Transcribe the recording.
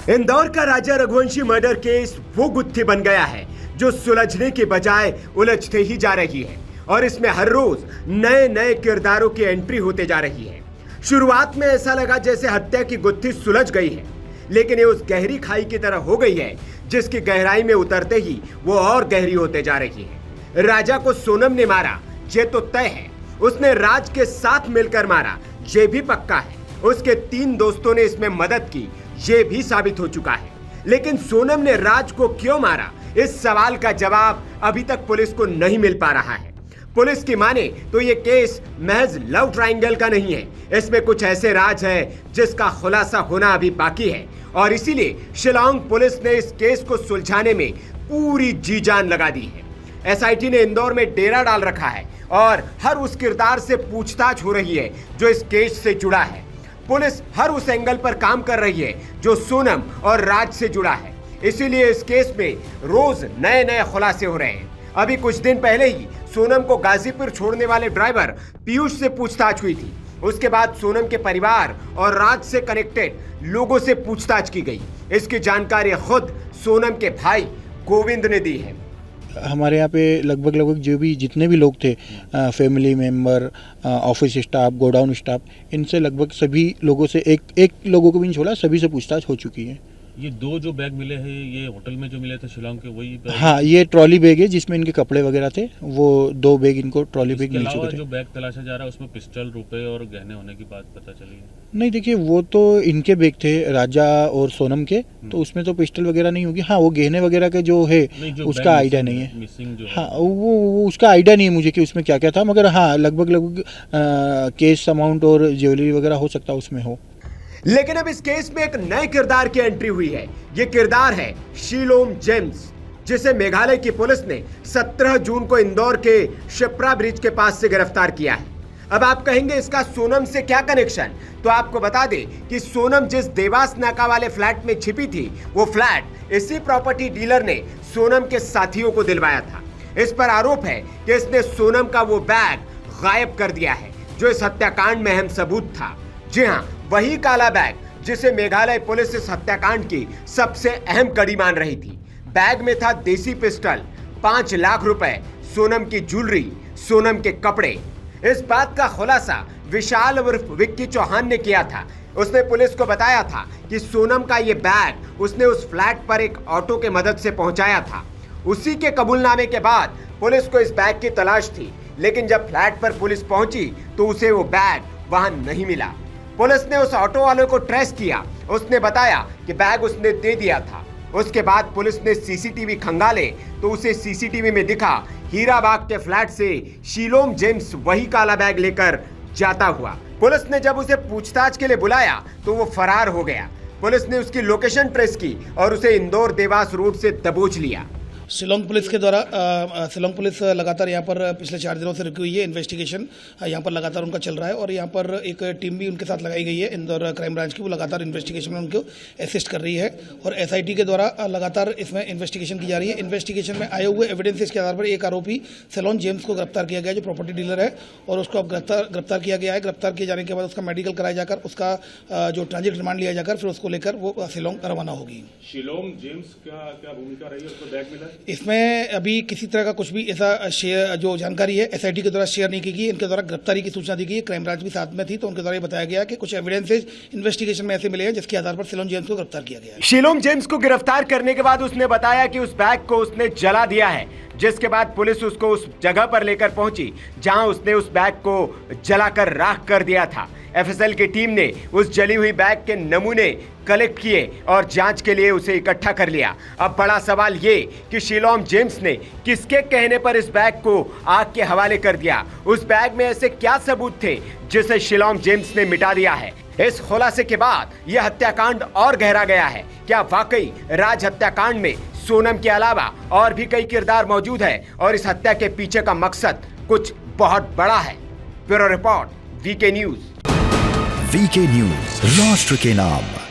इंदौर का राजा Raghuvanshi murder case वो गुत्थी बन गया है जो सुलझने के बजाय उलझते ही जा रही है और इसमें हर रोज नए नए किरदारों की एंट्री होते जा रही है। शुरुआत में ऐसा लगा जैसे हत्या की गुत्थी सुलझ गई है, लेकिन ये उस गहरी खाई की तरह हो गई है जिसकी गहराई में उतरते ही वो और गहरी होते जा रही है। राजा को सोनम ने मारा ये तो तय है, उसने राज के साथ मिलकर मारा ये भी पक्का है, उसके 3 दोस्तों ने इसमें मदद की ये भी साबित हो चुका है। लेकिन सोनम ने राज को क्यों मारा, इस सवाल का जवाब अभी तक पुलिस को नहीं मिल पा रहा है। पुलिस की माने तो ये केस महज लव ट्रायंगल का नहीं है, इसमें कुछ ऐसे राज है जिसका खुलासा होना अभी बाकी है और इसीलिए शिलांग पुलिस ने इस केस को सुलझाने में पूरी जी जान लगा दी है। एसआईटी ने इंदौर में डेरा डाल रखा है और हर उस किरदार से पूछताछ हो रही है जो इस केस से जुड़ा है। पुलिस हर उस एंगल पर काम कर रही है जो सोनम और राज से जुड़ा है, इसीलिए इस केस में रोज नए नए खुलासे हो रहे हैं। अभी कुछ दिन पहले ही सोनम को गाजीपुर छोड़ने वाले ड्राइवर पीयूष से पूछताछ हुई थी। उसके बाद सोनम के परिवार और राज से कनेक्टेड लोगों से पूछताछ की गई। इसकी जानकारी खुद सोनम के भाई गोविंद ने दी है। हमारे यहाँ पे लगभग जितने भी लोग थे, family member, office staff, godown staff, इनसे लगभग सभी लोगों से एक लोगों को भी नहीं छोड़ा, सभी से पूछताछ हो चुकी है। ये 2 जो बैग मिले हैं ये होटल में जो मिले थे शिलांग के वही बैग? हाँ, ये ट्रॉली बैग है जिसमें इनके कपड़े वगैरह थे, वो 2 बैग इनको ट्रॉली बैग मिल चुके थे। जो बैग तलाशा जा रहा है उसमें पिस्टल, रुपए और गहने होने की बात पता चली है। नहीं, देखिए वो तो इनके बैग थे राजा और सोनम के, तो उसमें तो पिस्टल वगैरह नहीं होगी। हाँ, वो गहने वगैरह के जो है उसका आइडिया नहीं है। मिसिंग जो हाँ, वो उसका आइडिया नहीं है मुझे कि उसमें क्या क्या था, मगर हाँ लगभग कैश अमाउंट और ज्वेलरी वगैरह हो सकता है उसमें हो। लेकिन अब इस केस में एक नए किरदार की एंट्री हुई है। ये किरदार है शीलोम जेम्स, जिसे मेघालय की पुलिस ने 17 जून को इंदौर के शिप्रा ब्रिज के पास से गिरफ्तार किया है। अब आप कहेंगे इसका सोनम से क्या कनेक्शन, तो आपको बता दें कि सोनम जिस देवास नाका वाले फ्लैट में छिपी थी, वो फ्लैट इसी प्रॉपर्टी डीलर ने सोनम के साथियों को दिलवाया था। इस पर आरोप है कि इसने सोनम का वो बैग गायब कर दिया है जो इस हत्याकांड में अहम सबूत था। जी हाँ, वही काला बैग जिसे मेघालय पुलिस इस हत्याकांड की सबसे अहम कड़ी मान रही थी। बैग में था देसी पिस्टल, 5 लाख रुपए, सोनम की ज्वेलरी, सोनम के कपड़े। इस बात का खुलासा विशाल उर्फ विक्की चौहान ने किया था। उसने पुलिस को बताया था कि सोनम का ये बैग उसने उस फ्लैट पर एक ऑटो के मदद से पहुंचाया था। उसी के कबूलनामे के बाद पुलिस को इस बैग की तलाश थी, लेकिन जब फ्लैट पर पुलिस पहुंची तो उसे वो बैग वहां नहीं मिला। पुलिस ने उस ऑटो वाले को ट्रेस किया, उसने बताया कि बैग उसने दे दिया था। उसके बाद पुलिस ने सीसीटीवी खंगाले तो उसे सीसीटीवी में दिखा हीराबाग के फ्लैट से शीलोम जेम्स वही काला बैग लेकर जाता हुआ। पुलिस ने जब उसे पूछताछ के लिए बुलाया तो वो फरार हो गया। पुलिस ने उसकी लोकेशन ट्रेस की और उसे इंदौर देवास रोड से दबोच लिया। शिलोंग पुलिस के द्वारा शिलोंग पुलिस लगातार यहाँ पर पिछले 4 दिनों से रुकी हुई है। इन्वेस्टिगेशन यहाँ पर लगातार उनका चल रहा है और यहाँ पर एक टीम भी उनके साथ लगाई गई है इंदौर क्राइम ब्रांच की, वो लगातार इन्वेस्टिगेशन में उनको असिस्ट कर रही है और एसआईटी के द्वारा लगातार इसमें इन्वेस्टिगेशन की जा रही है। इन्वेस्टिगेशन में आए हुए एविडेंसेस के आधार पर एक आरोपी शिलोंग जेम्स को गिरफ्तार किया गया जो प्रॉपर्टी डीलर है और उसको अब गिरफ्तार किया गया है। गिरफ्तार किए जाने के बाद उसका मेडिकल कराया जाकर उसका जो ट्रांजिट रिमांड लिया जाकर फिर उसको लेकर वो शिलोंग रवाना होगी। शिलोंग जेम्स क्या भूमिका रही है, उसको बैग मिला? इसमें अभी किसी तरह का कुछ भी ऐसा शेयर जो जानकारी है एसआईटी के द्वारा शेयर नहीं की गई। इनके द्वारा गिरफ्तारी की सूचना दी गई। क्राइम ब्रांच भी साथ में थी तो उनके द्वारा ये बताया गया कि कुछ एविडेंसेस इन्वेस्टिगेशन में ऐसे मिले हैं जिसके आधार पर शिलोंग जेम्स को गिरफ्तार किया गया है। शिलोंग जेम्स को गिरफ्तार करने के बाद उसने बताया कि उस बैग को उसने जला दिया है, जिसके बाद पुलिस उसको उस जगह पर लेकर पहुंची जहां उसने उस बैग को जलाकर राख कर दिया था। एफएसएल की टीम ने उस जली हुई बैग के नमूने कलेक्ट किए और जांच के लिए उसे इकट्ठा कर लिया। अब बड़ा सवाल ये कि शिलोंग जेम्स ने किसके कहने पर इस बैग को आग के हवाले कर दिया। उस बैग में ऐसे क्या सबूत थे जिसे शिलोंग जेम्स ने मिटा दिया है। इस खुलासे के बाद यह हत्याकांड और गहरा गया है। क्या वाकई राज हत्याकांड में सोनम के अलावा और भी कई किरदार मौजूद है और इस हत्या के पीछे का मकसद कुछ बहुत बड़ा है? Bureau report, VK news. VK news, राष्ट्र के नाम।